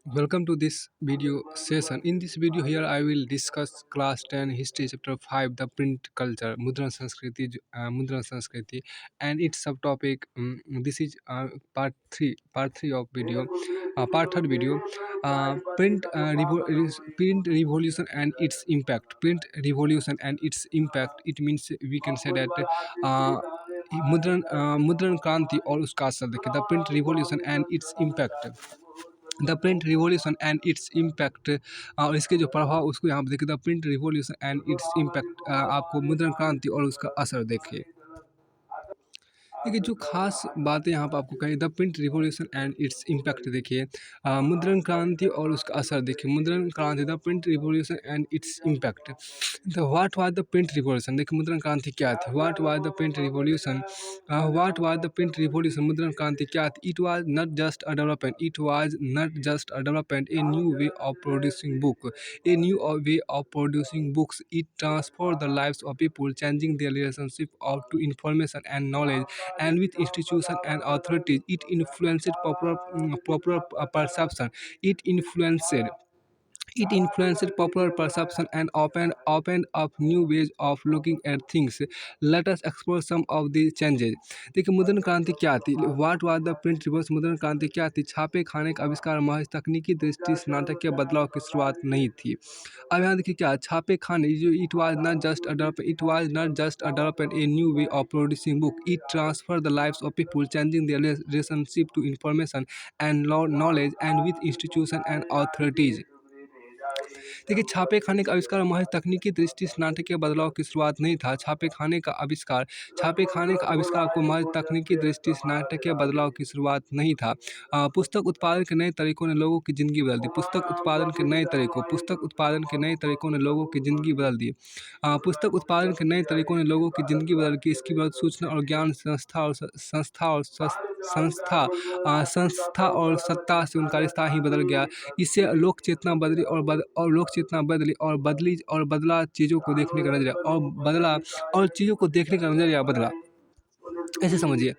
Welcome to this video session. In this video here I will discuss class 10 history chapter 5 the print culture Mudran Sanskriti and its subtopic. This is part 3 of video, part third video, print revolution and its impact. Print revolution and its impact, it means we can say that uh, मुद्रण क्रांति और उसका असर देखिए the print revolution and its impact the print revolution and its impact और इसके जो प्रभाव उसको यहाँ पर देखिए the print revolution and its impact आपको मुद्रण क्रांति और उसका असर देखिए। देखिए जो खास बातें यहाँ पर आपको कहें the print revolution and its impact देखिए मुद्रण क्रांति और उसका असर देखिए। मुद्रण क्रांति the print revolution and its impact the what was the print revolution देखिए मुद्रण क्रांति क्या थी। What was the print revolution what was the print revolution मुद्रण क्रांति क्या थी। It was not just a development it was not just a development a new way of producing book a new way of producing books. It transformed the lives of people, changing their relationship to information and knowledge, and with institutions and authorities. It influenced popular perception. It influenced it influenced popular perception and opened up new ways of looking at things. Let us explore some of these changes. देखिए मुद्रण क्रांति क्या थी। What was the print revolution मुद्रण क्रांति क्या थी। छापे खाने का आविष्कार महज तकनीकी दृष्टि से नाटकीय बदलाव की शुरुआत नहीं थी। अब यहाँ देखिए क्या छापे खाने जो it was not just a development a new way of producing book it transfer the lives of people changing their relationship to information and knowledge and with institution and authorities. देखिए छापे खाने का आविष्कार महज तकनीकी दृष्टि से नाटकीय बदलाव की शुरुआत नहीं था। छापे खाने का आविष्कार को महज तकनीकी दृष्टि से नाटकीय बदलाव की शुरुआत नहीं था। पुस्तक उत्पादन के नए तरीकों ने लोगों की ज़िंदगी बदल दी। पुस्तक उत्पादन के नए तरीकों ने लोगों की ज़िंदगी बदल दी। पुस्तक उत्पादन के नए तरीकों ने लोगों की ज़िंदगी बदल दी। इसकी वजह सूचना और ज्ञान संस्था और सत्ता से उनका रिश्ता ही बदल गया। इससे लोक चेतना बदली और लोक चेतना बदली और बदला चीज़ों को देखने का नज़रिया बदला। ऐसे समझिए।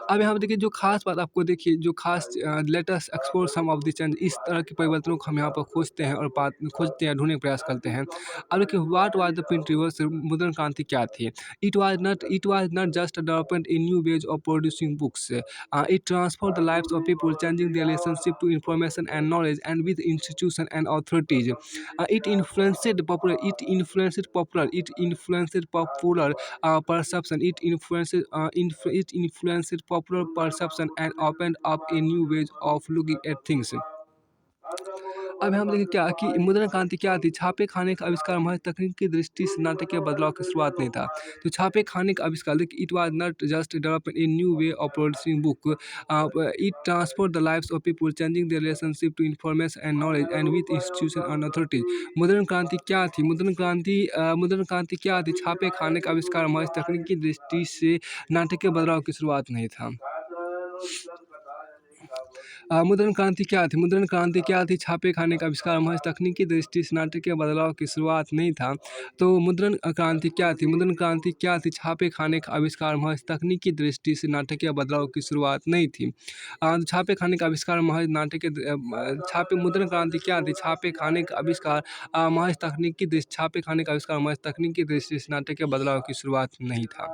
अब यहाँ पे देखिए जो खास बात आपको देखिए जो खास let us explore some of the change. इस तरह के परिवर्तनों को हम यहाँ पर खोजते हैं और ढूंढने का प्रयास करते हैं। अब देखिए what was the print revolution मुद्रण क्रांति क्या थी। It was not just a development in new ways of producing books. It transform the lives of people changing their relationship to information and knowledge and with institution and authorities. It influenced popular perception. It influenced popular perception and opened up a new ways of looking at things. अब हम देखें क्या कि मुद्रण क्रांति क्या थी। छापे खाने का आविष्कार महज तकनीकी दृष्टि से नाटकीय बदलाव की शुरुआत नहीं था। तो छापे खाने का आविष्कार देखिए it was not just development a new way of producing book it transform the lives of people changing their relationship to information and knowledge and with institution and authorities. मुद्रण क्रांति क्या थी। मुद्रण क्रांति क्या थी। छापे खाने का आविष्कार महज तकनीकी दृष्टि से नाटकीय बदलाव की शुरुआत नहीं था। मुद्रण क्रांति क्या थी। मुद्रण क्रांति क्या थी। छापे खाने का आविष्कार महज तकनीकी दृष्टि से नाटकीय बदलाव की शुरुआत नहीं था। तो मुद्रण क्रांति क्या थी। मुद्रण क्रांति क्या थी। छापे खाने का आविष्कार महज तकनीकी दृष्टि से नाटकीय बदलाव की शुरुआत नहीं थी। छापे खाने का आविष्कार महज मुद्रण क्रांति क्या थी। छापे खाने का आविष्कार महज तकनीकी दृष्टि से नाटकीय बदलाव की शुरुआत नहीं था।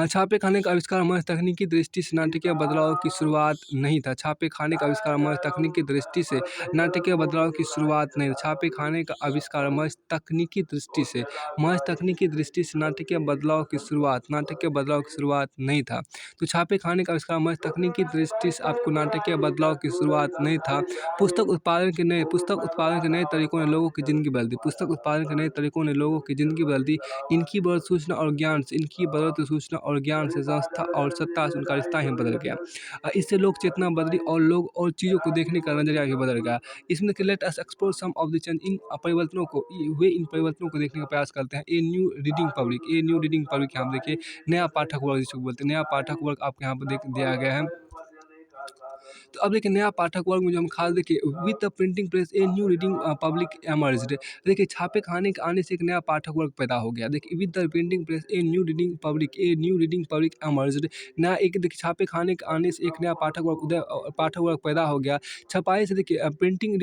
छापे खाने का आविष्कार महज तकनीकी दृष्टि से नाटकीय बदलाव की शुरुआत नहीं था। छापे खाने का आविष्कार महज तकनीकी दृष्टि से नाटकीय बदलाव की शुरुआत नहीं था। छापे खाने का आविष्कार महज तकनीकी दृष्टि से नाटकीय बदलाव की शुरुआत नहीं था। तो छापे खाने का आविष्कार महज तकनीकी दृष्टि से आपको नाटकीय बदलाव की शुरुआत नहीं था। पुस्तक उत्पादन के नए तरीकों ने लोगों की ज़िंदगी बदल दी। इनकी बढ़त सूचना और ज्ञान से संस्था और सत्ता से उनका रिश्ता ही बदल गया। इससे लोक चेतना बदली और चीज़ों को देखने का नज़रिया भी बदल गया। इसमें देखिए let us explore some of the change. इन परिवर्तनों को देखने का प्रयास करते हैं। ए न्यू रीडिंग पब्लिक यहाँ पे देखिए नया पाठक वर्ग जिसको बोलते हैं। नया पाठक वर्ग आपको यहाँ पर दिया गया है। तो अब देखिए नया पाठक वर्ग में जो हम खास देखिए with the printing press a new reading public emerged. देखिए छापे खाने के आने से एक नया पाठक वर्ग पैदा हो गया। देखिए with the printing press a new reading public emerged. नया एक देखिए छापे खाने के आने से एक नया पाठक वर्ग पैदा हो गया। छपाई से देखिए printing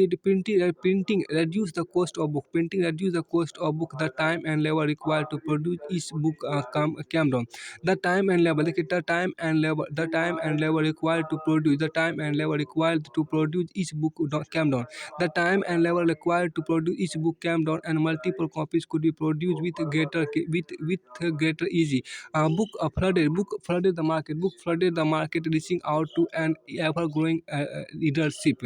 reduce the cost of book, printing reduce the cost of book, the time and labor required to produce each book came down। the time and labor देखिए the time and labor required to produce the time and labor required to produce each book came down। the time and labor required to produce each book came down and multiple copies could be produced with greater easy। Book flooded the market reaching out to an ever growing readership।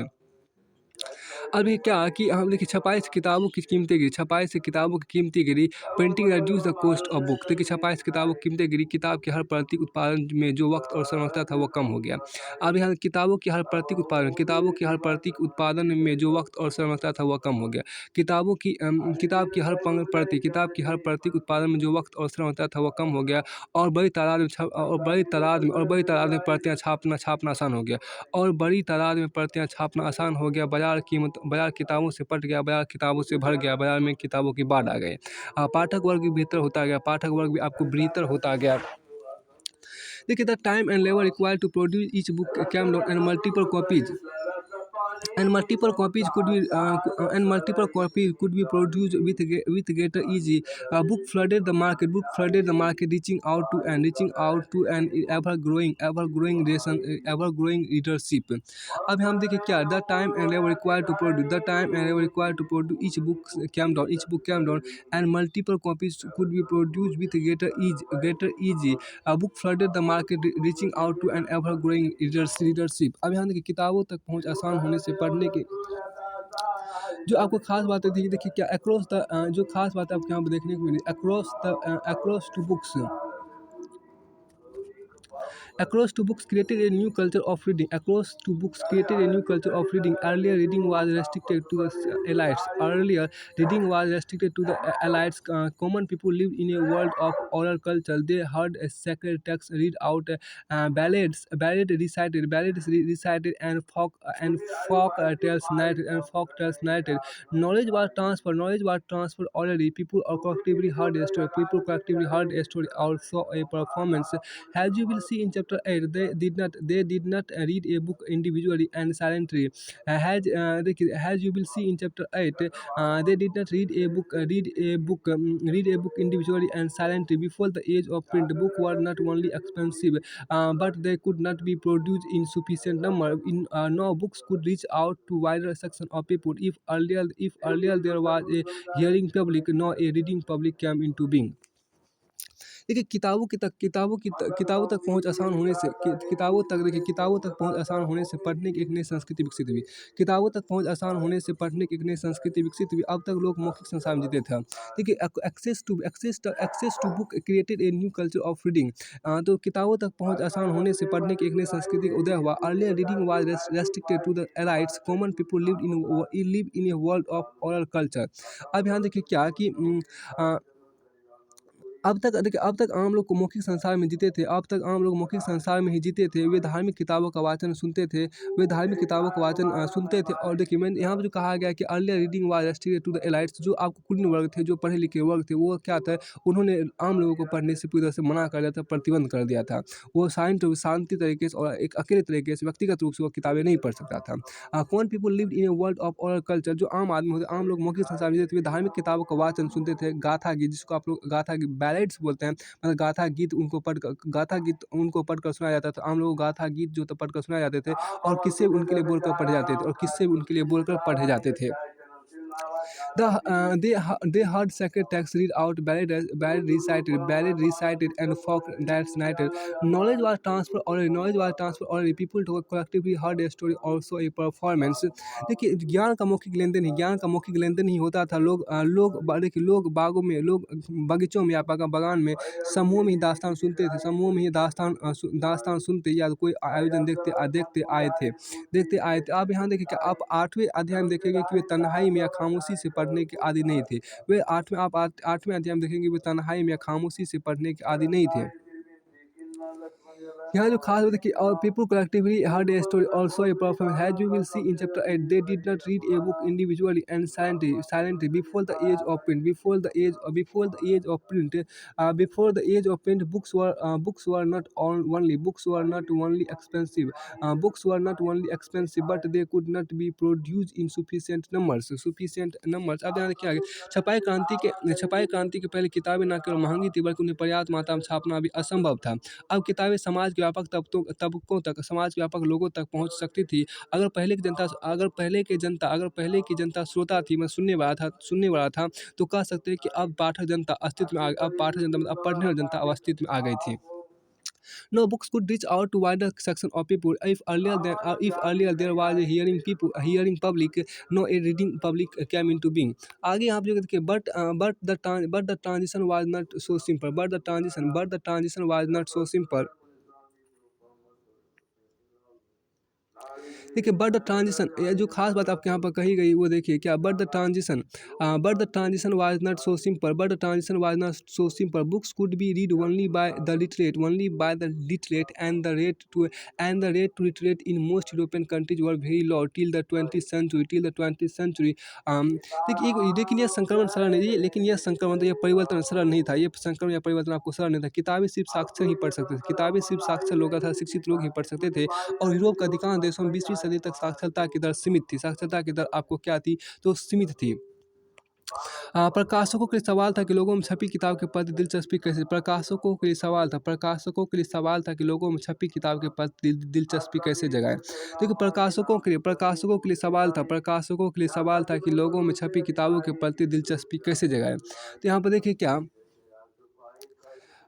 अब ये क्या कि हम देखिए छपाई से किताबों की कीमतें गिरी, छपाई से किताबों की कीमतें गिरी। Printing reduce the cost of book. देखिए छपाई से किताबों की कीमतें गिरी, किताब के हर प्रति उत्पादन में जो वक्त और समय लगता था वो कम हो गया। अब यहाँ किताबों की हर उत्पादन में जो वक्त और समय लगता था वो कम हो गया। किताब की हर प्रति उत्पादन में जो वक्त और समय लगता था वो कम हो गया। और बड़ी तादाद में प्रतियाँ छापना आसान हो गया। बाजार किताबों से पट गया, बाजार किताबों से भर गया, बाजार में किताबों की बाढ़ आ गई। पाठक वर्ग भी बेहतर होता गया, पाठक वर्ग भी आपको बेहतर होता गया। देखिए the time and labour required to produce each book came down and multiple copies could be produced with greater easy। Book flooded the market, reaching out to an ever growing readership। अब हम देखिए क्या the time and labour required to produce each book came down and multiple copies could be produced with greater easy। Book flooded the market, reaching out to an ever growing readership। अब यहाँ देखिए किताबों तक पहुँच आसान होने से पढ़ने की जो आपको खास बातें थी देखिए क्या जो खास बात आपको यहाँ पर देखने को मिली across two books. Across two books created a new culture of reading। Earlier reading was restricted to the elites। Common people lived in a world of oral culture। They heard a sacred text read out, ballads recited, and folk tales narrated। Knowledge was transferred orally। People collectively heard a story or saw a performance। As you will see in chapter 8, they did not read a book individually and silently। As you will see in chapter 8, they did not read a book individually and silently। Before the age of print, books were not only expensive, but they could not be produced in sufficient number। Now books could reach out to wider section of people। If earlier there was a hearing public, now a reading public came into being। देखिए किताबों तक पहुँच आसान होने से किताबों तक पहुँच आसान होने से पढ़ने की एक नई संस्कृति विकसित हुई। किताबों तक पहुँच आसान होने से पढ़ने की एक नई संस्कृति विकसित हुई। अब तक लोग मौखिक संसार में जीते थे। देखिए access to book created a new culture of reading. तो किताबों तक पहुँच आसान होने से पढ़ने की एक नई संस्कृति का उदय हुआ। Earlier reading was restricted to the elites. Common people live in a world of oral culture. अब यहाँ देखिए क्या कि अब तक आम लोग मौखिक संसार में जीते थे। ही जीते थे। वे धार्मिक किताबों का वाचन सुनते थे। और देखिए मैंने यहाँ पे जो कहा गया कि earlier reading was restricted to the elites. जो आपको कुलीन वर्ग थे, जो पढ़े लिखे वर्ग थे, वो क्या था, उन्होंने आम लोगों को पढ़ने से पूरी तरह से मना कर दिया था, प्रतिबंध कर दिया था। वो शांति तरीके से और एक अकेले तरीके से व्यक्तिगत रूप से वो किताबें नहीं पढ़ सकता था। Common people lived in a world of oral culture. जो आम आदमी होते, आम लोग मौखिक संसार में जीते थे। वे धार्मिक किताबों का वाचन सुनते थे। गाथा गीत, जिसको आप लोग गाथा बैलेड्स बोलते हैं, मतलब गाथा गीत उनको पढ़कर सुनाया जाता था। आम लोगों को गाथा गीत जो पढ़कर सुनाए जाते थे और किस्से उनके लिए बोलकर पढ़े जाते थे। They heard sacred texts read out, ballad recited, and folk tales narrated। Knowledge was transferred orally। People collectively heard a story, also a performance। देखिए ज्ञान का मौखिक लेनदेन ही होता था। लोग बगीचों में या बगान में समूह में ही दास्तान सुनते या कोई आयोजन देखते आए थे। आप यहाँ देखिए कि आप 8वें अध्याय में देखेंगे कि वे तन्हाई में या खामोशी से पढ़ने के आदी नहीं थे। वे 8वें अध्याय में देखेंगे वे तन्हाई में या खामोशी से पढ़ने के आदी नहीं थे। यहाँ जो खास बात है कि और people collectively heard a story also a performance. As you will see in chapter 8, they did not read a book individually and silently before the age of print. Before the age of print, before the age of print, books were not only books were not only expensive. Books were not only expensive, but they could not be produced in sufficient numbers. Sufficient numbers. अब यहाँ देखिए आगे छपाई क्रांति के पहले किताबें न केवल महंगी थी बल्कि उन्हें पर्याप्त मात्रा में छापना भी असंभव था। अब किताबें तबकों तक समाज के व्यापक लोगों तक पहुँच सकती थी। अगर पहले की जनता श्रोता थी, मैं सुनने वाला था, तो कह सकते हैं कि अब पाठक जनता मतलब अब पढ़ने वाली जनता अब अस्तित्व में आ गई थी। No books could reach out to wider section of people. If earlier there was a hearing public, no a reading public came into being. आगे आप जो देखिए but the transition was not so simple. But the transition was not so simple. देखिए but the transition, ये जो खास बात आपके यहाँ पर कही गई वो देखिए क्या but the transition was not so simple books could be read only by the literate and the rate to literate in most European countries were very low till the 20th century। लेकिन यह संक्रमण सरल नहीं, लेकिन यह संक्रमण तो यह परिवर्तन सरल नहीं था, ये संक्रमण या परिवर्तन आपको सरल नहीं था। किताबें सिर्फ साक्षर ही पढ़ सकते थे, किताबें सिर्फ साक्षर लोग था शिक्षित लोग ही पढ़ सकते थे। और यूरोप के अधिकांश देशों में 20वीं सदी तक साक्षरता की दर सीमित थी। साक्षरता की दर आपको क्या थी, तो सीमित थी। प्रकाशकों के लिए सवाल था कि लोगों में छपी किताब के प्रति दिलचस्पी कैसे प्रकाशकों के लिए सवाल था कि लोगों में छपी किताब के प्रति दिलचस्पी कैसे जगाए। देखिए प्रकाशकों के लिए सवाल था कि लोगों में छपी किताबों के प्रति दिलचस्पी कैसे जगाए। तो यहाँ पर देखिए क्या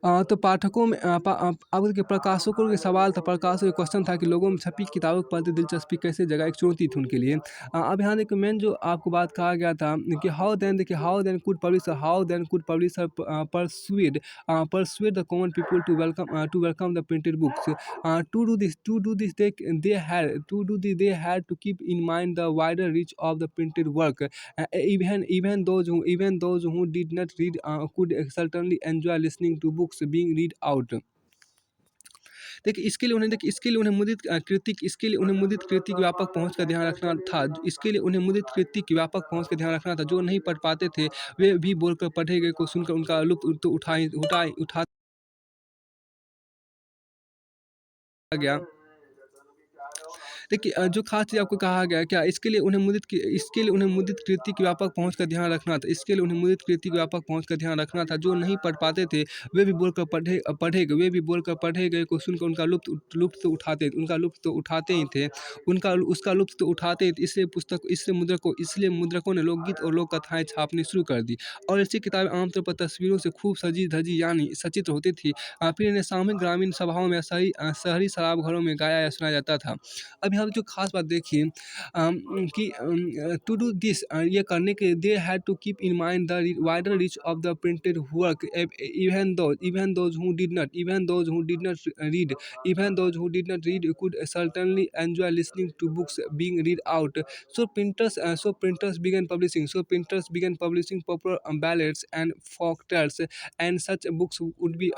तो पाठकों में अब देखिए प्रकाशकों के सवाल था, प्रकाशकों का क्वेश्चन था कि लोगों में छपी किताबों के प्रति दिलचस्पी कैसे जगाए, एक चुनौती थी उनके लिए। अब यहाँ देखिए मेन जो आपको बात कहा गया था कि how then could publisher persuade the common people to welcome the printed books. To do this they had to keep in mind the wider reach of the printed work. Even those who did not read could certainly enjoy listening to books being read out। देखिए इसके लिए उन्हें मुद्रित कृति की व्यापक पहुंच का ध्यान रखना था। इसके लिए उन्हें मुद्रित कृति की व्यापक पहुंच का ध्यान रखना था। जो नहीं पढ़ पाते थे वे भी बोलकर पढ़े गए को सुनकर उनका लुत्फ तो उठा गया। देखिए जो खास चीज़ आपको कहा गया क्या इसके लिए उन्हें मुद्रित कृति की व्यापक पहुंच का ध्यान रखना था। इसके लिए उन्हें मुद्रित कृति की व्यापक पहुंच का ध्यान रखना था। जो नहीं पढ़ पाते थे वे भी बोलकर पढ़े गए को सुनकर उनका लुत्फ तो उठाते ही थे। उसका लुत्फ तो उठाते ही थे। इसलिए मुद्रकों ने लोकगीत और लोक कथाएं छापनी शुरू कर दी। और ऐसी किताबें आमतौर पर तस्वीरों से खूब सजी धजी यानी सचित्र होती थी। फिर इन्हें सामूहिक ग्रामीण सभाओं में शहरी शराब घरों में गाया या सुनाया जाता था। अब यहाँ पे जो खास बात देखिए कि टू डू दिस ये करने के लिए they had to keep in mind the wider reach of the printed work. Even those who did not read could certainly enjoy listening to books being read out। So printers began publishing popular ballads and folk tales, and such books would be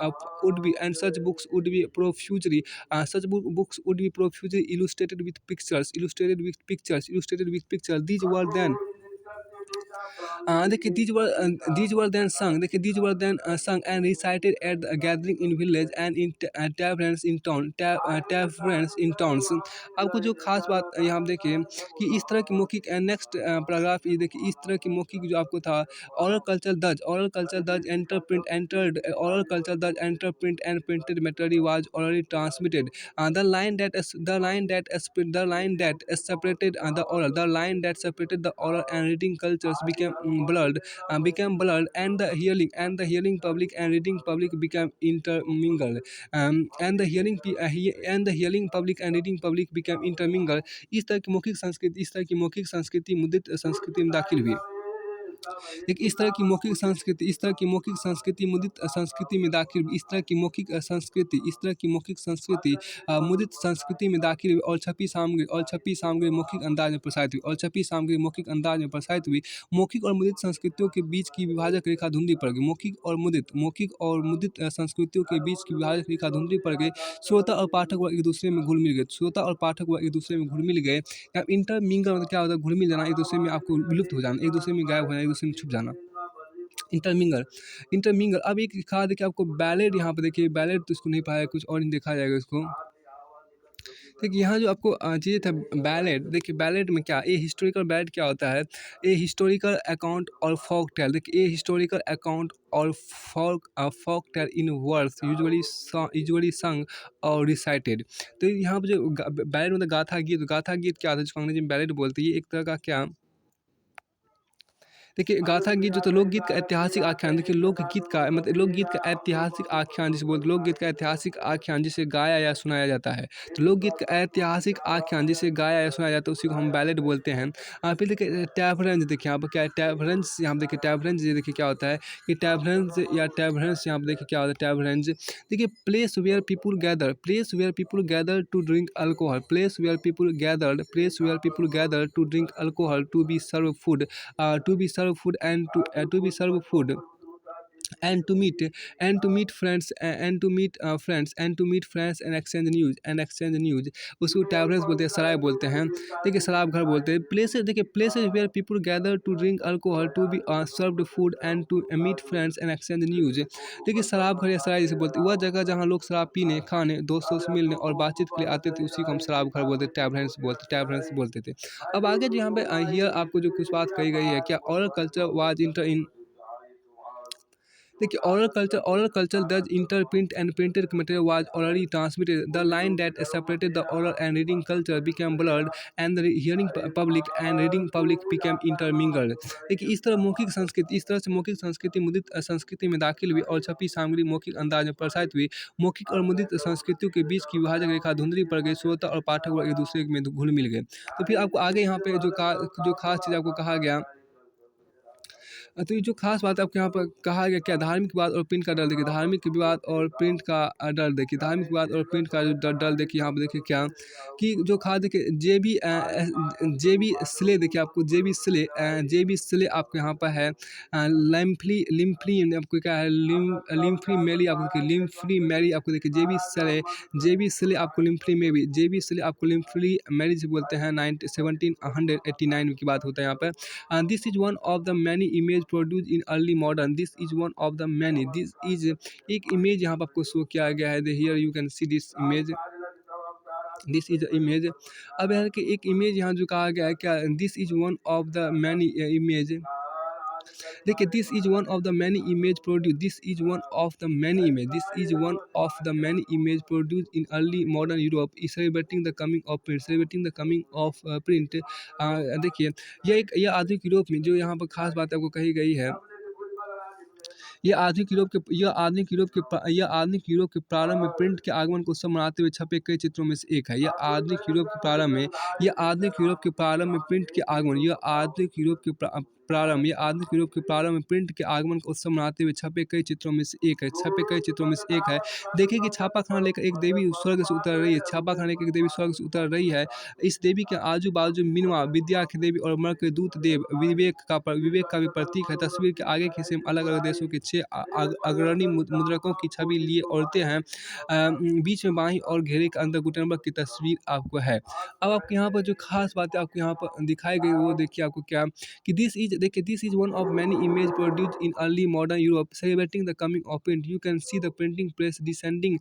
profusely illustrated with pictures। These were then देखिए these were then sung and recited at the gathering in village and in taverns in towns। आपको जो खास बात यहाँ पे देखिए कि इस तरह की मौखिक नेक्स्ट पैराग्राफ ये देखिए इस तरह की मौखिक जो आपको था oral culture does enter print entered oral culture does enter print and printed material was already transmitted। The line that separated the oral and reading cultures became blurred, and the hearing public and reading public became intermingled। And the hearing public and reading public became intermingled। इस तरह की मौखिक संस्कृति मुद्रित संस्कृति में दाखिल हुई। एक इस तरह की मौखिक संस्कृति इस तरह की मौखिक संस्कृति मुदित संस्कृति में दाखिल इस तरह की मौखिक संस्कृति इस तरह की मौखिक संस्कृति मुदित संस्कृति में दाखिल हुई और छपी सामग्री मौखिक अंदाज में प्रसारित हुई और छपी सामग्री मौखिक अंदाज में प्रसारित हुई। मौखिक और मुदित संस्कृतियों के बीच की विभाजक रेखा धुंधली पड़ गई। मौखिक और मुदित संस्कृतियों के बीच की विभाजक रेखा धुंधली पड़ गई। श्रोता और पाठक वर्ग एक दूसरे में घुल मिल गए। श्रोता और पाठक वर्ग एक दूसरे में घुल मिल गए। अब इंटरमिंगल मतलब क्या होता है? घुल मिल जाना, एक दूसरे में आपको विलुप्त हो जाना, एक दूसरे में गायब हो जाना, एक दूसरे में छुप जाना। इंटरमिंगल इंटरमिंगल अब एक कहा देखिए आपको बैलेड, यहाँ पे देखिए बैलेड तो इसको नहीं पाया, कुछ और नहीं देखा जाएगा इसको। देखिए यहाँ जो आपको चीज़ें था बैलेड, देखिए बैलेड में क्या ये हिस्टोरिकल बैलेड क्या होता है? ये हिस्टोरिकल अकाउंट और फोक टेल, देखिए ये हिस्टोरिकल अकाउंट और फोक टेल इन वर्ड्स यूजुअली संग और रिसाइटेड। तो यहाँ पे जो बैलेड मतलब गाथा गीत क्या होता है जिसको अंग्रेजी में बैलेड बोलते हैं? ये एक तरह का क्या, देखिए गाथा गीत जो तो लोकगीत का ऐतिहासिक आख्यान, देखिए लोकगीत का मतलब लोकगीत का ऐतिहासिक आख्यान जिसे बोलते, लोकगीत का ऐतिहासिक आख्यान जिसे गाया या सुनाया जाता है। तो लोकगीत का ऐतिहासिक आख्यान जिसे गाया या सुनाया जाता है उसी को हम बैलेड बोलते हैं। फिर देखिए टैबरेंज, देखिए यहाँ पर क्या है टैबरेंज, यहाँ पर देखिए टैबरेंज, ये देखिए क्या होता है कि टैबरेंज यहाँ पर देखिए क्या होता है टैबरेंज। देखिए place where people gather to drink alcohol, place where people gather to drink alcohol to be serve food, to be served food and to be served food and to meet friends and exchange news। उसको टैबरेंस बोलते हैं, सराय बोलते हैं। देखिए शराब घर बोलते हैं। Places where people gather to drink alcohol to be served food and to meet friends and exchange news. देखिए शराब घर या सराय जिसे बोलते हैं वह जगह जहाँ लोग शराब पीने, खाने, दोस्तों से मिलने और बातचीत के लिए आते थे, उसी को हम शराब घर बोलते, टैबरेंस बोलते थे। अब आगे जो यहाँ पे हियर आपको जो कुछ बात कही गई है, क्या ओरल कल्चर वाज इंटर इन, देखिए oral culture does interprint and printed material was orally transmitted. The line that separated the oral and reading culture became blurred and the hearing public and reading public became intermingled। देखिए इस तरह से मौखिक संस्कृति मुद्रित संस्कृति में दाखिल हुई और छपी सामग्री मौखिक अंदाज में प्रसारित हुई। मौखिक और मुद्रित संस्कृतियों के बीच की विभाजक रेखा धुंधली पड़ गई। श्रोता और पाठक वर्ग एक दूसरे में घुल मिल गए। तो फिर आपको आगे यहाँ पे जो खास चीज़ आपको कहा गया, तो ये जो खास बात है आपको यहाँ पर कहा गया क्या, धार्मिक विवाद और प्रिंट का डर, देखिए धार्मिक विवाद और प्रिंट का डर, देखिए धार्मिक विवाद और प्रिंट का जो डर देखिए यहाँ पर देखिए क्या कि जो कहा देखिए जे बी स्ले, देखिए आपको जे बी स्ले आपको यहाँ पर है लिम्फली आपको क्या है लिम्फ्री मैरी, आपको देखिए लिम्फ्री मैरी, आपको देखिए जे बी स्ले आपको लिम्फ्री मैरी से बोलते हैं 1789 की बात होता है यहाँ पर। This is one of the many image produce in early modern, this is one of the many, this is एक इमेज यहाँ पर आपको शो किया गया है। Here you can see this is image. अब यहाँ कि एक इमेज यहाँ जो कहा गया है क्या, this is one of the many image, देखिए this is one of the many image produce, this is one of the many image produce in early modern Europe celebrating the coming of print. देखिए यह आधुनिक Europe में जो यहाँ पर खास बात आपको कही गई है, यह आधुनिक यूरोप के प्रारंभ में प्रिंट के आगमन को उत्सव मनाते हुए छपे कई चित्रों में से एक है। यह आधुनिक यूरोप के प्रारंभ में प्रिंट के आगमन में प्रिंट के आगमन का उत्सव मनाते हुए छपे कई चित्रों में से एक है। देखिए कि छापाखाना लेकर एक देवी स्वर्ग से उतर रही है। इस देवी के आजू बाजू मिनवा, विद्या की देवी और मर के दूत देव, विवेक का भी प्रतीक है। तस्वीर के आगे के हिस्से में अलग अलग देशों के 6 अग्रणी मुद्रकों की छवि लिए औरतें हैं। बीच में बाईं और घेरे के अंदर गुटेनबर्ग की तस्वीर आपको है। अब आपको यहाँ पर जो खास बातें आपको यहाँ पर दिखाई गई वो देखिए आपको क्या कि this is one of many image produced in early modern Europe celebrating the coming of print. You can see the printing press descending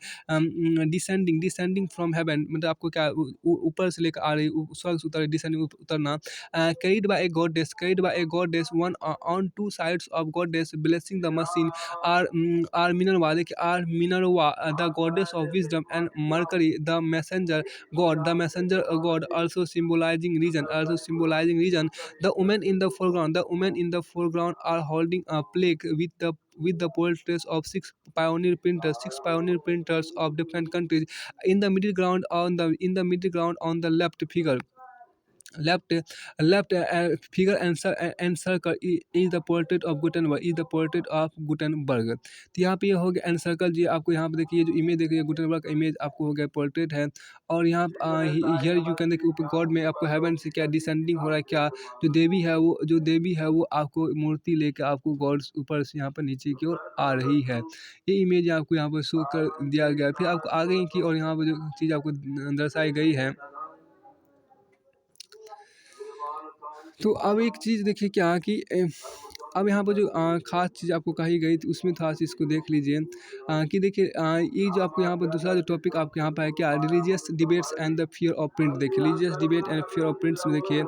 from heaven, मतलब आपको क्या ऊपर से लेकर आ रही, स्वर्ग से उतर, डिसेंडिंग उतरना। carried by a goddess, one on two sides of goddess blessing the machine are Minerva, the goddess of wisdom, and Mercury, the messenger god, also symbolizing reason. The women in the foreground are holding a plaque with the portraits of six pioneer printers of different countries. In the middle ground on the left figure left left figure and circle is the portrait of Gutenberg। तो यहाँ पे ये हो गया and circle जी, आपको यहाँ पे देखिए जो इमेज देखिए गुटेनबर्ग का इमेज आपको हो गया पोर्ट्रेट है। और यहाँ हियर यू कैन देखिए ऊपर गॉड में आपको हेवन से क्या डिसेंडिंग हो रहा है, क्या जो देवी है वो आपको मूर्ति लेकर आपको गॉड ऊपर से यहाँ पर नीचे की ओर आ रही है। ये इमेज आपको यहाँ पर शो कर दिया गया। फिर आपको आगे की और यहाँ पर जो चीज़ आपको दर्शाई गई है। तो अब एक चीज़ देखिए क्या कि अब यहाँ पर जो ख़ास चीज़ आपको कही गई थी उसमें थोड़ा सा इसको देख लीजिए कि देखिए ये जो आपको यहाँ पर दूसरा जो टॉपिक आपको यहाँ पर है क्या, religious debates and the fear of print. देखिए religious debate and fear of prints में देखिए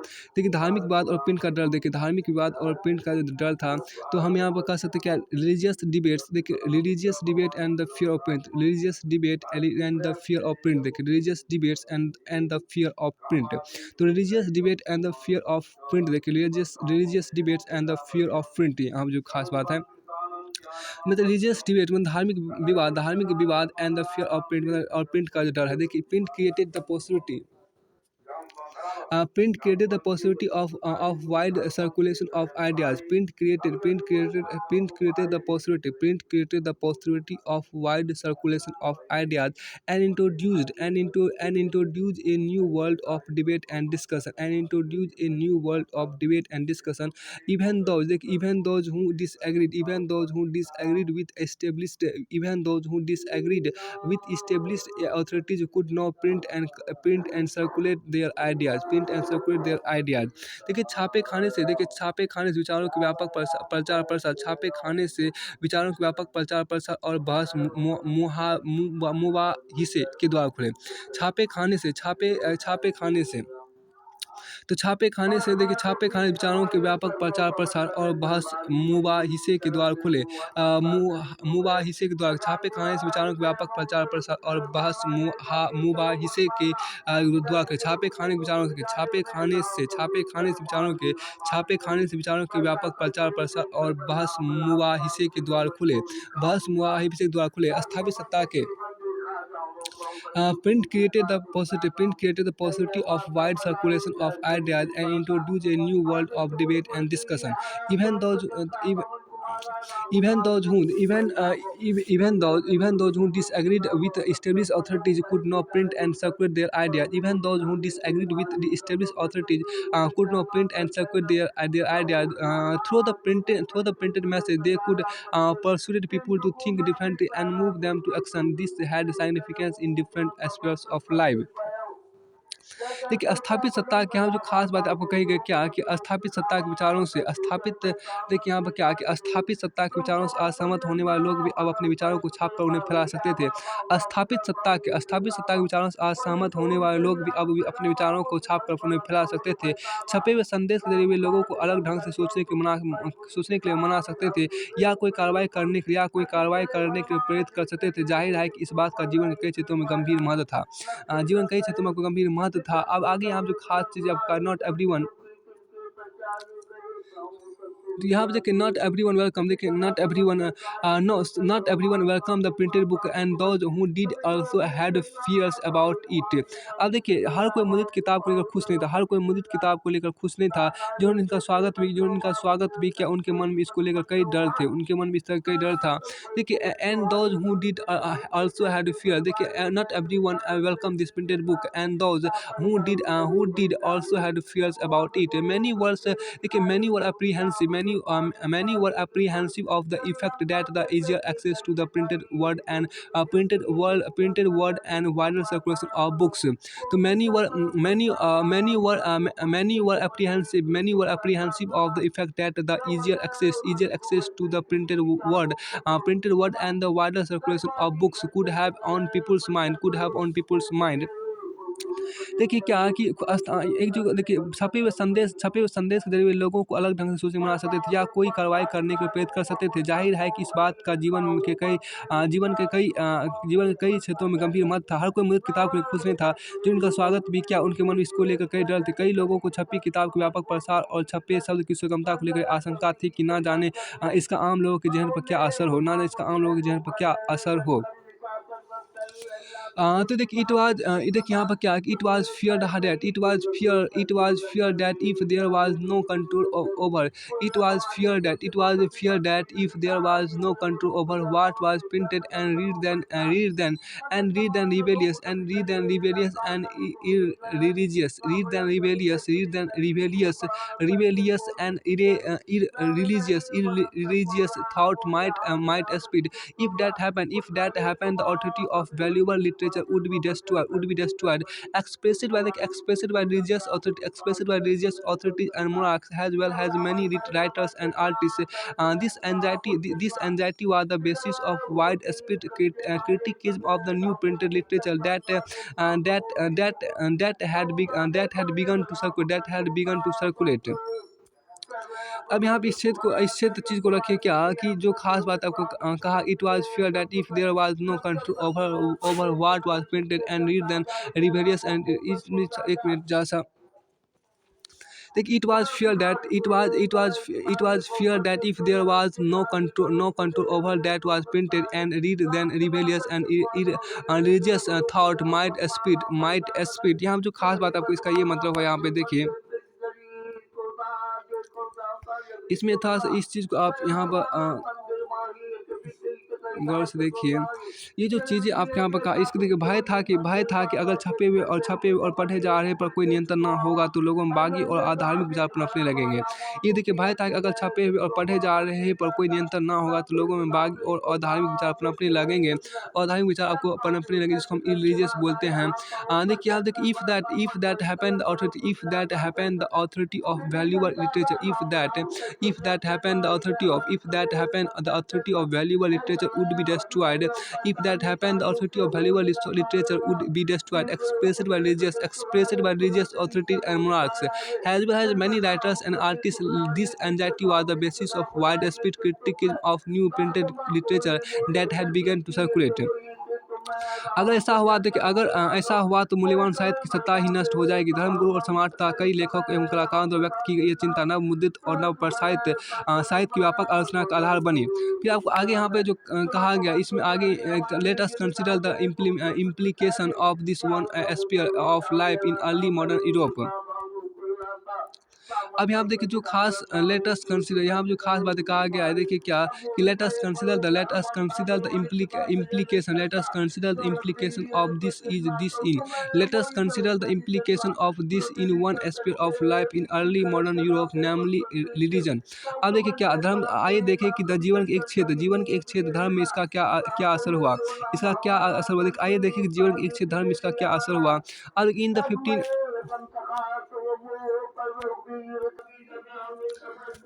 धार्मिक विवाद और प्रिंट का डर। देखिए धार्मिक विवाद और प्रिंट का जो डर था, तो हम यहाँ पर कह सकते हैं क्या, रिलीजियस डिबेट्स। देखिए religious debate and the fear of print, religious debate and the fear of print. देखिए religious debates and the fear of print. तो religious debate and the fear of print, देखिए religious debates and the fear of print, यहाँ जो खास बात है मतलब religious debate मतलब धार्मिक विवाद and the fear of print मतलब और प्रिंट का जो डर है। देखिए print created the possibility print created the possibility of wide circulation of ideas. Print created the possibility of wide circulation of ideas and introduced a new world of debate and discussion. Even those who disagreed with established authorities could now print and circulate their ideas। देखिए छापे खाने से विचारों के व्यापक प्रचार प्रसार। छापे खाने से विचारों के व्यापक प्रचार प्रसार और बहस मुबाहिसे के द्वार खुले। छापे खाने से तो छापे खाने से देखिए विचारों के व्यापक प्रचार प्रसार और बहस मुबाहिसे के द्वार खुले। मुबाहिसे के द्वार, छापे खाने से विचारों के व्यापक प्रचार प्रसार और बहस मुबाहिसे के द्वार खुले। छापे खाने से विचारों के व्यापक प्रचार प्रसार और बहस मुबाहिसे के द्वार खुले। स्थापित सत्ता के print created the possibility of wide circulation of ideas and introduced a new world of debate and discussion. Even those who disagreed with established authorities could now print and circulate their ideas. Even those who disagreed with the established authorities could now print and circulate their ideas through the printed message. They could persuade people to think differently and move them to action. This had significance in different aspects of life. देखिए स्थापित सत्ता के यहाँ जो खास बात आपको कही गई क्या कि स्थापित सत्ता के विचारों से देखिए यहाँ पर क्या कि स्थापित सत्ता के विचारों से असहमत होने वाले लोग भी अब अपने विचारों को छाप कर उन्हें फैला सकते थे। स्थापित सत्ता के विचारों से असहमत होने वाले लोग भी अब अपने विचारों को छाप कर उन्हें फैला सकते थे। छपे हुए संदेश के जरिए लोगों को अलग ढंग से सोचने के लिए मना सकते थे या कोई कार्रवाई करने के लिए प्रेरित कर सकते थे। जाहिर है कि इस बात का जीवन के कई क्षेत्रों में गंभीर महत्व था। गंभीर महत्व था। अब आगे यहाँ जो खास चीज़ आपका नॉट एवरीवन, तो यहाँ पे देखिए नॉट एवरीवन वेलकम। देखिए not everyone welcome the printed book and those who did also had fears about it. अब देखिए हर कोई मुद्रित किताब को लेकर खुश नहीं था। जो इनका स्वागत भी किया उनके मन में इसको लेकर कई डर था। देखिए and those who did also had fear. देखिए not everyone welcome this printed book and those who did also had fears about it. Many were apprehensive of the effect that the easier access to the printed word and wider circulation of books. So many were apprehensive of the effect that the easier access to the printed word and the wider circulation of books could have on people's mind. देखिए क्या कि एक जो देखिए छपे हुए संदेश के जरिए लोगों को अलग ढंग से सोचने में बना सकते थे या कोई कार्रवाई करने के लिए प्रेरित कर सकते थे। जाहिर है कि इस बात का जीवन के कई क्षेत्रों में गंभीर महत्व था। हर कोई मुद्रित किताब के लिए खुश नहीं था। जो इनका स्वागत भी किया उनके मन में इसको लेकर कई डर थे। कई लोगों को छपी किताब के व्यापक प्रसार और छपे शब्द की सुगमता को लेकर आशंका थी कि ना जाने इसका आम लोगों के जहन पर क्या असर हो। तो देखिए देखिए यहाँ पर क्या है कि it was fear that if there was no control over it was fear that if there was no control over what was printed and read then rebellious and rebellious and irreligious thought might speed. If that happened, the authority of valuable literature would be destroyed. Expressed by religious authorities and monarchs, as well as many writers and artists. This anxiety was the basis of widespread criticism of the new printed literature that had begun to circulate. अब यहाँ पे इस क्षेत्र चीज़ को रखिए क्या कि जो खास बात आपको कहा, it was fear that if there was no control over what was printed and read then rebellious and इसमें एक मिनट जैसा देखिए, it was fear that if there was no control over that was printed and read, then rebellious and religious thought might speed. यहाँ जो खास बात आपको इसका ये मतलब है, यहाँ पे देखिए इसमें था इस चीज़ को आप यहाँ पर गौर से देखिए, ये जो चीज़ें आपके यहाँ पर कहा, इसको देखिए, भय था कि अगर छपे हुए और पढ़े जा रहे पर कोई नियंत्रण ना होगा तो लोगों में बागी और अधार्मिक विचार पनपने लगेंगे। ये देखिए, भय था कि अगर छपे हुए और पढ़े जा रहे हैं पर कोई नियंत्रण ना होगा तो लोगों में बागी और अधार्मिक विचार पनपने लगेंगे। अधार्मिक विचार आपको पनपने लगेंगे, जिसको हम इरिलीजियस बोलते हैं। देखिए आप देखिए, if that happened the authority of valuable literature if that happened, the authority of valuable literature would be destroyed. If that happened, the authority of valuable literature would be destroyed. Expressed by religious authorities and monarchs, as well as many writers and artists. This anxiety was the basis of widespread criticism of new printed literature that had begun to circulate. अगर ऐसा हुआ देखिए, अगर ऐसा हुआ तो मूल्यवान साहित्य की सत्ता ही नष्ट हो जाएगी। धर्मगुरु और समाज तथा कई लेखक एवं कलाकारों द्वारा व्यक्त की गई ये चिंता नव मुद्रित और नव प्रसारित साहित्य की व्यापक आलोचना का आधार बनी। फिर आपको आगे यहाँ पे जो कहा गया, इसमें आगे let us consider the implication of this one sphere of life in early modern Europe. अब यहाँ पे देखिए जो खास लेटेस्ट कंसीडर, यहाँ पे जो खास बातें कहा गया है, देखिए क्या कि latest consider the implication of this in latest consider the implication of this in one aspect of life in early modern Europe, namely religion. अब देखिए क्या धर्म, आइए देखें कि जीवन के एक क्षेत्र धर्म में इसका क्या असर हुआ, आइए देखें कि जीवन के एक क्षेत्र धर्म में इसका क्या असर हुआ। अब इन द 15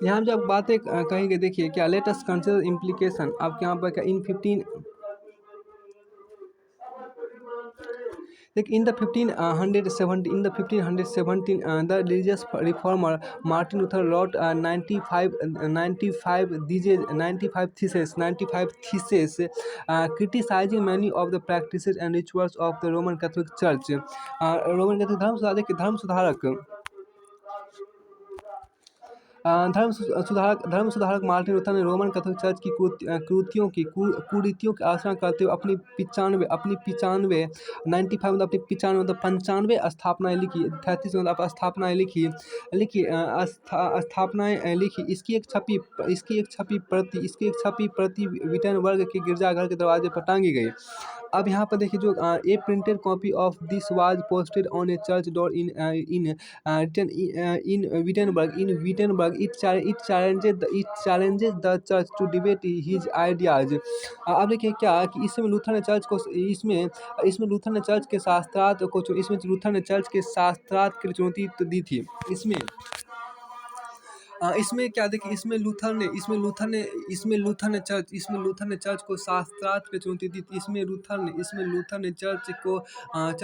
यहाँ जब बातें कहेंगे, देखिए क्या लेटेस्ट कंसिडर इम्प्लीकेशन, आपके यहाँ पर क्या इन 15 in the 1517, the religious reformer Martin Luther wrote 95 theses criticizing many of the practices and rituals of the Roman Catholic Church. Roman Catholic धर्म सुधारक धर्म सुधारक मार्टिन लूथर ने रोमन कैथोलिक चर्च की कुरीतियों की आलोचना करते हुए अपनी 95 स्थापनाएं लिखी, 38 स्थापनाएं लिखी। इसकी एक छपी प्रति विटनबर्ग के गिरजाघर के दरवाजे पर टांगी गई। अब यहाँ पर देखिए जो ए printed copy of this was posted on A church door in Wittenberg. It challenges the church to debate his ideas. अब देखिए क्या कि इसमें लूथर ने चर्च के शास्त्रार्थ के लिए चुनौती तो दी थी। इसमें क्या देखिए, इसमें लूथर ने चर्च को शास्त्रार्थ की चुनौती दी थी। इसमें लूथर ने चर्च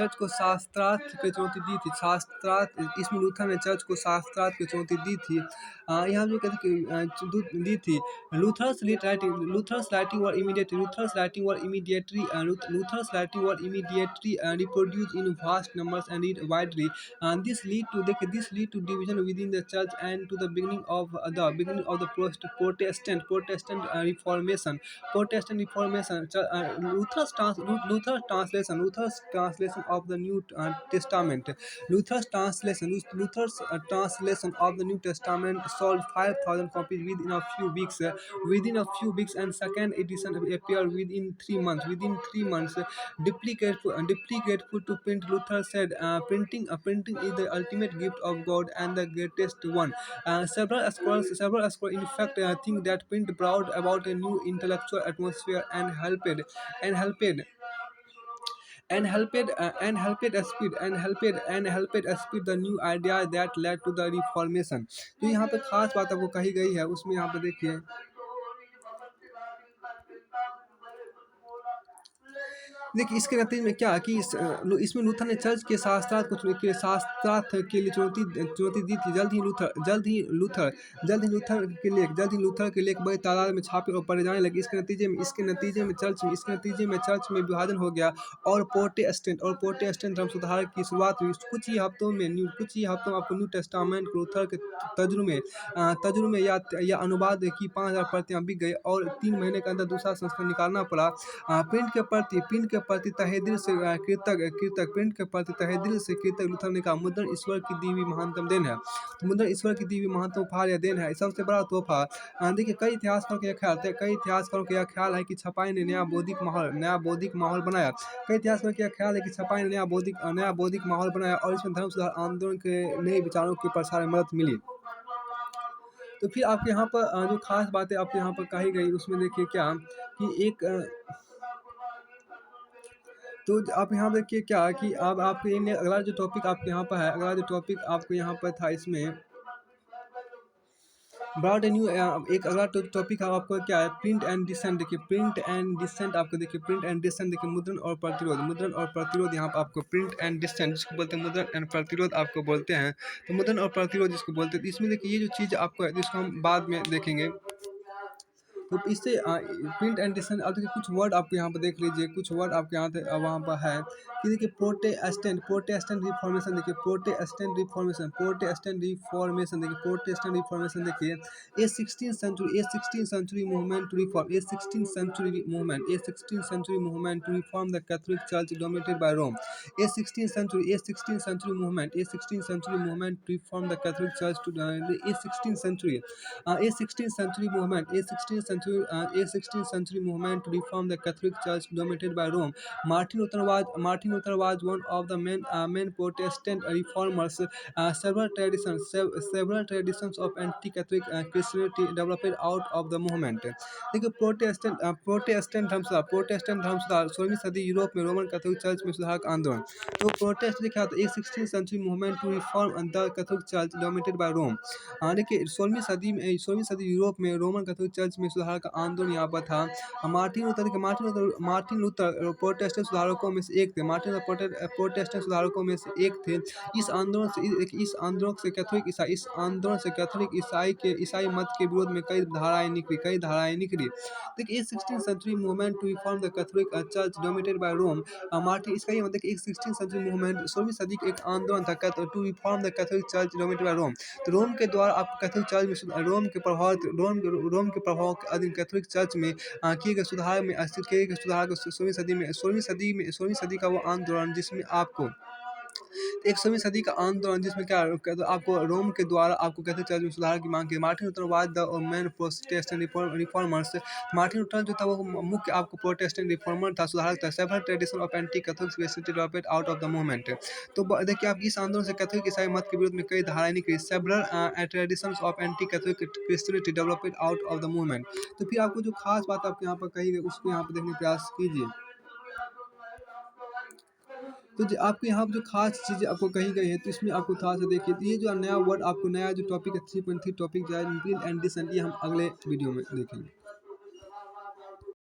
को शास्त्रार्थ की चुनौती दी थी। यहाँ जो कहते दी थी। Luther's writing were immediately reproduced in vast numbers and read widely. This lead to division within the church and to the beginning of the Protestant Reformation. Luther's translation of the New Testament. Luther's translation of the New Testament sold 5,000 copies within a few weeks. And second edition appeared within 3 months. Deeply grateful to print, Luther said, "Printing is the ultimate gift of God and the greatest one." Several scholars, in fact, think that print brought about a new intellectual atmosphere and helped the new idea that led to the Reformation. तो यहाँ पे खास बात आपको कही गई है, उसमें यहाँ पे देखिए, इसके नतीजे में क्या कि इसमें लूथर ने चर्च के शास्त्रार्थ के लिए चुनौती दी थी। जल्द ही लूथर के लेख बड़ी तादाद में छापे और पढ़े जाने लगे। इसके नतीजे में चर्च में विभाजन हो गया और प्रोटेस्टेंट धर्म सुधार की शुरुआत हुई। कुछ ही हफ्तों में आपको न्यू टेस्टामेंट को लूथर के तर्जुमे या अनुवाद की 5,000 प्रतियां बिक गई और 3 महीने के अंदर दूसरा संस्करण निकालना पड़ा। प्रिंट के प्रति तहे दिल से कृतज्ञ लूथर ने कहा, मुद्रण ईश्वर की दी हुई महानतम देन है। मुद्रण ईश्वर की दी हुई महानतम उपहार या देन है, सबसे बड़ा तोहफा। देखिए, कई इतिहासकारों का यह ख्याल है कि छपाई ने नया बौद्धिक माहौल बनाया। नया बौद्धिक माहौल बनाया और इसमें धर्म सुधार आंदोलन के नए विचारों के प्रसार में मदद मिली। तो फिर आपके यहाँ पर जो खास बातें आपके यहाँ पर कही गई, उसमें देखिए क्या कि तो आप यहाँ देखिए क्या कि अब आपके अगला जो टॉपिक आपके यहाँ पर है, आपको यहाँ पर था, इसमें ब्रॉड न्यू एक अगला टॉपिक आपको क्या है, प्रिंट एंड डिसेंट। देखिए, मुद्रण और प्रतिरोध यहाँ पर आपको प्रिंट एंड डिसेंट जिसको बोलते हैं, मुद्रण एंड प्रतिरोध आपको बोलते हैं। तो मुद्रण और प्रतिरोध जिसको बोलते हैं, इसमें देखिए ये जो चीज़ आपको है, जिसको हम बाद में देखेंगे। तो इससे प्रिंट एंड डिसेंट, अब देखिए कुछ वर्ड आपको यहाँ पर देख लीजिए, कुछ वर्ड आपके यहाँ वहाँ पर है कि देखिए प्रोटेस्टेंट रिफॉर्मेशन। देखिए प्रोटेस्टेंट रिफॉर्मेशन देखिए, ए 16th century movement to reform the Catholic Church dominated by Rome. A 16th century movement to reform the Catholic Church to A 16th century movement to reform the Catholic Church dominated by Rome. Martin Luther was one of the main Protestant reformers. Several traditions of anti-Catholic Christianity developed out of the movement. देखिए, Protestant धर्म सुधार 16वीं सदी Europe में Roman Catholic church में सुधार का आंदोलन। तो प्रोटेस्ट लिखा था, 16th century movement to reform the Catholic Church dominated by Rome. देखिए 16वीं सदी यूरोप में रोमन कैथोलिक चर्च में सुधार का आंदोलन यहाँ पर था। मार्टिन लूथर प्रोटेस्टेंट सुधारकों में से एक थे। प्रोटेस्टेंट सुधारकों में से एक थे। इस आंदोलन से कैथोलिक ईसाई मत के विरोध में कई धाराएं निकली। देखिए, 16th century movement to reform the Catholic Church dominated by Rome. Martin, इसका ये मतलब 16th century movement 16वीं सदी का एक आंदोलन था to reform the Catholic church dominated by Rome. तो रोम के द्वारा आपको कैथोलिक चर्च में रोम के प्रभाव के अधीन कैथोलिक चर्च में किए गए सुधार को 16वीं सदी का वो आंदोलन जिसमें आपको 16वीं सदी का आंदोलन जिसमें क्या तो आपको रोम के द्वारा आपको कैथोलिक चर्च में सुधार की मांग की। Martin Luther was the man Protestant reformers. Martin Luther जो था वो मुख्य आपको प्रोटेस्टेंट रिफॉर्मर था, सुधारक था। Several tradition of anti Catholic Christianity developed out of the movement. तो देखिए, आप इस आंदोलन से कैथोलिक ईसाई मत के विरोध में कई धाराएं निकली। Several traditions of anti Catholic Christianity developed out of the movement. तो फिर आपको जो खास बात आपको यहाँ पर कही गई उसको यहाँ पर देखने का प्रयास कीजिए। तो आपको यहाँ पर जो खास चीज़ें आपको कही गई है, तो इसमें आपको थोड़ा सा देखिए, ये जो नया वर्ड आपको नया जो टॉपिक है 3.3 टॉपिक जो है प्रिंट एंड डिसेंट, ये हम अगले वीडियो में देखेंगे।